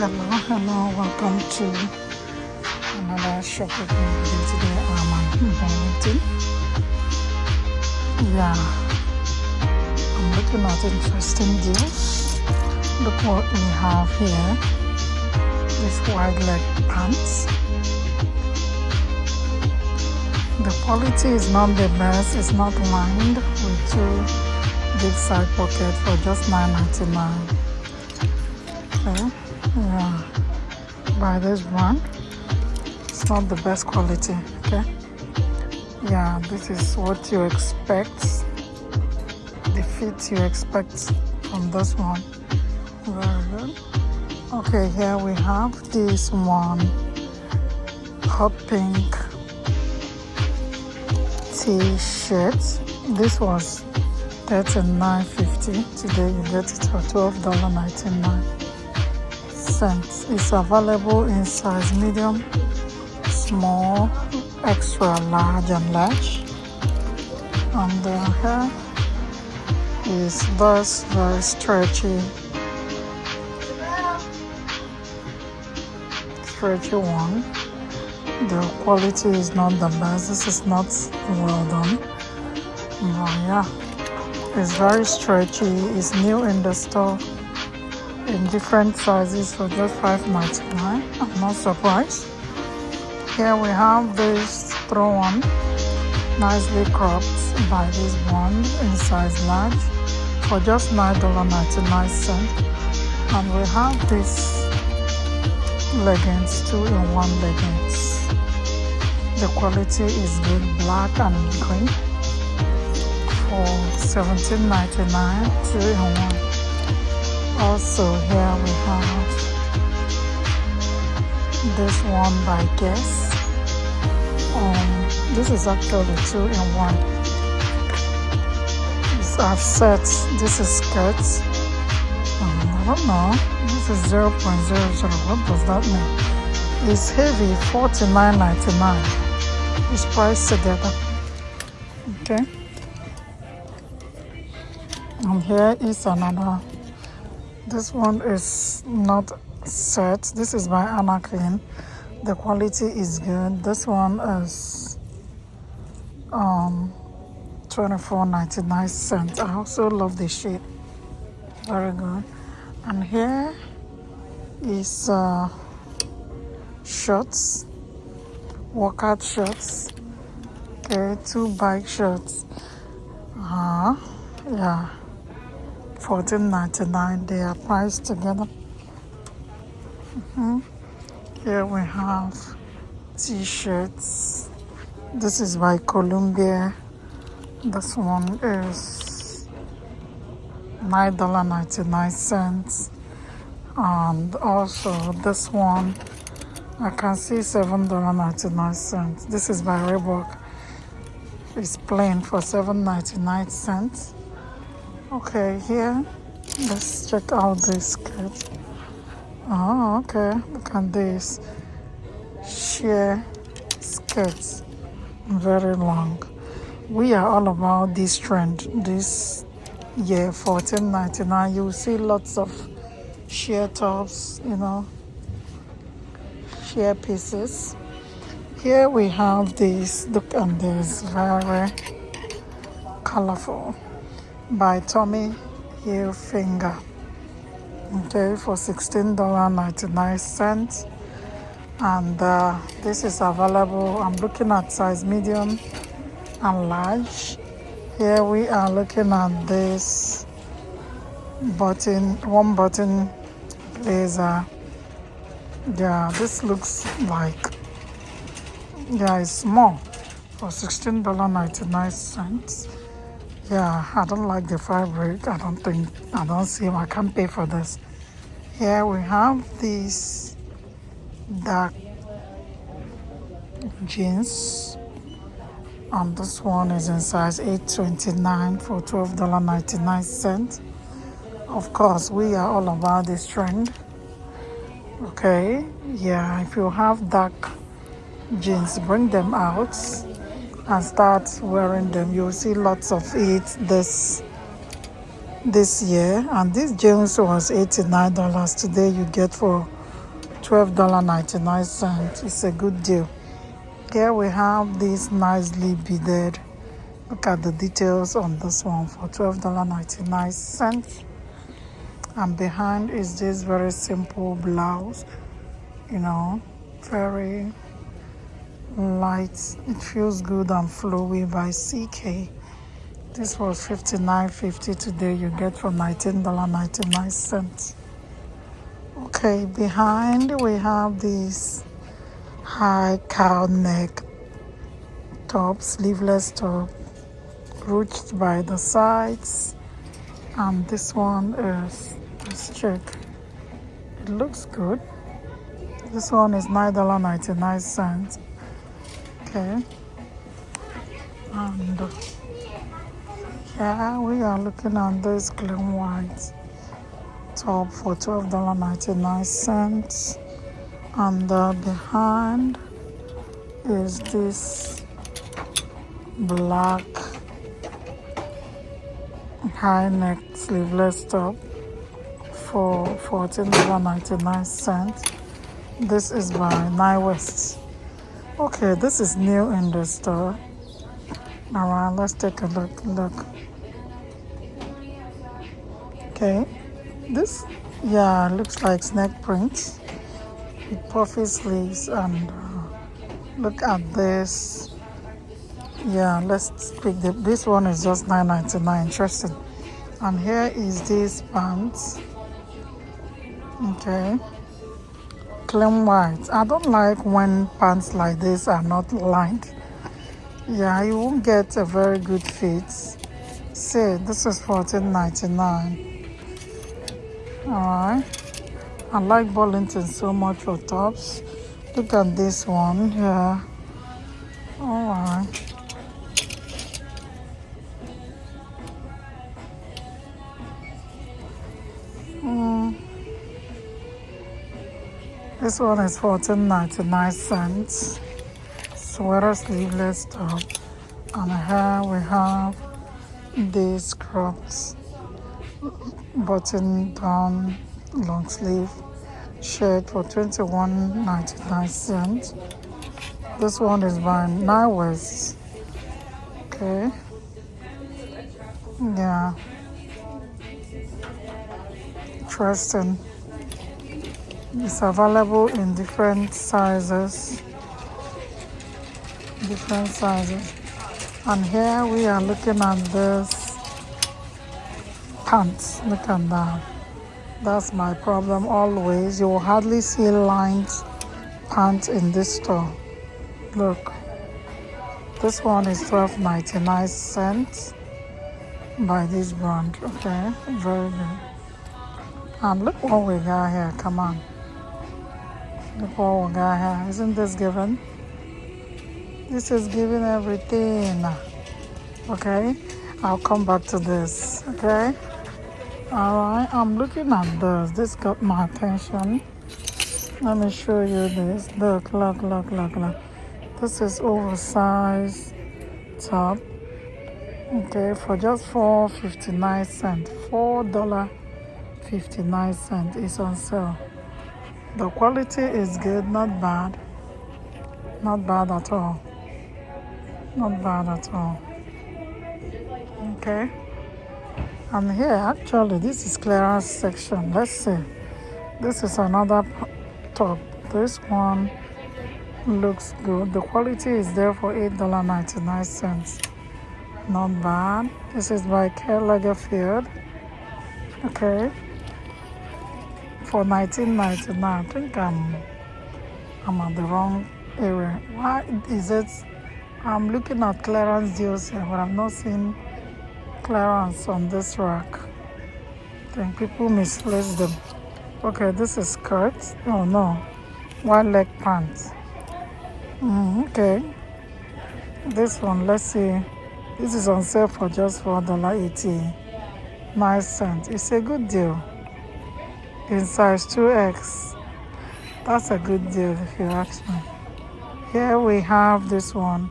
Hello, welcome to another shopping video. Today I'm at Burlington. Yeah, I'm looking at interesting deals. Look what we have here. This wide leg pants. The quality is not the best. It's not lined with two deep side pockets for just $9.99. Okay. Yeah, by this brand. It's not the best quality. Okay. Yeah, this is what you expect. The fit you expect from this one. Very good. Okay, here we have this one. Hot pink t-shirt. This was $39.50. Today you get it for $12.99. It's available in size medium, small, extra large, and large. And the hair is very stretchy one. The quality is not the best. This is not well done. But yeah, it's very stretchy. It's new in the store in different sizes for just $5.99. I'm not surprised. Here we have this throw-on, nicely cropped by this one in size large for just $9.99. And we have this leggings, 2-in-1 leggings. The quality is good, black and green for $17.99, 2-in-1. Also here we have this one by Guess. This is actually 2-in-1. It's a set. This is skirts. I don't know. This is 0.00. What does that mean? It's heavy, $49.99. It's priced together. Okay. And here is another. This one is not set. This is by Anakin. The quality is good. This one is $24.99. I also love the shade. Very good. And here is shorts, workout shorts. Okay, 2 bike shorts. Yeah. $14.99. They are priced together. Here we have t-shirts. This is by Columbia. This one is $9.99. And also this one, I can see $7.99. This is by Reebok. It's plain for $7.99. Okay, here, let's check out this skirt. Oh, okay, look at this. Sheer skirts, very long. We are all about this trend. This year, $14.99, you will see lots of sheer tops, sheer pieces. Here we have this, look at this, very colorful. By Tommy Hilfiger. Okay, for $16.99. And this is available. I'm looking at size medium and large. Here we are looking at this one button blazer. Yeah, this looks like, it's small for $16.99. Yeah, I don't like the fabric. I don't see I can't pay for this. Here we have these dark jeans. And this one is in size 829 for $12.99. Of course, we are all about this trend. Okay, yeah, if you have dark jeans, bring them out and start wearing them. You'll see lots of it this year. And this jeans was $89. Today you get for $12.99. It's a good deal. Here we have this nicely beaded. Look at the details on this one for $12.99. And behind is this very simple blouse, very light. It feels good and flowy by CK. This was $59.50. Today you get for $19.99. Okay, behind we have this high cow neck top, sleeveless top, ruched by the sides. And this one is, let's check. It looks good. This one is $9.99. Okay. And yeah, we are looking at this clean white top for $12.99. And behind is this black high neck sleeveless top for $14.99. This is by Nine West. Okay, this is new in the store. Alright, let's take a look. Okay, this looks like snake print with puffy sleeves. And look at this. Let's pick this one is just $9.99. Interesting. And here is this pants. Okay, clean white. I don't like when pants like this are not lined. You won't get a very good fit. See, this is $14.99. Alright, I like Burlington so much for tops. Look at this one here. Alright. This one is $14.99. Sweater sleeveless top. And here we have these crops, button down long sleeve shirt for $21.99. This one is by Nine West. Okay. Yeah. Interesting. It's available in different sizes. And here we are looking at this pants. Look at that. That's my problem always. You will hardly see lined pants in this store. Look. This one is $12.99 by this brand. Okay, very good. And look what we got here. Come on. Look what we got here. Isn't this given? This is giving everything. Okay, I'll come back to this. Okay. Alright, I'm looking at this. This got my attention. Let me show you this. Look. This is oversized top. Okay, for just $4.59. $4.59 is on sale. The quality is good, not bad. Not bad at all. Okay. And here, actually, this is clearance section. Let's see. This is another top. This one looks good. The quality is there for $8.99. Not bad. This is by Karl Lagerfeld. Okay. For $19.99. I think I'm at the wrong area. Why is it? I'm looking at clearance deals here, but I'm not seeing clearance on this rack. I think people misplaced them. Okay, this is skirt. Oh no, one leg pants. Okay, this one, let's see. This is on sale for just $4.89. It's a good deal. In size 2X. That's a good deal if you ask me. Here we have this one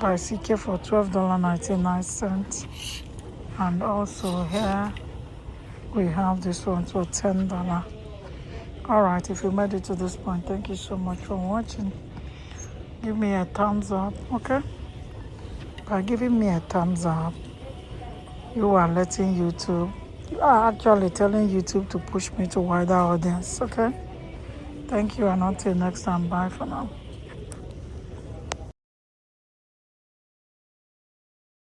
by CK for $12.99. And also here we have this one for $10. All right, if you made it to this point, thank you so much for watching. Give me a thumbs up, okay? By giving me a thumbs up, you are letting YouTube, you are actually telling YouTube to push me to wider audience, okay? Thank you, and until next time, bye for now.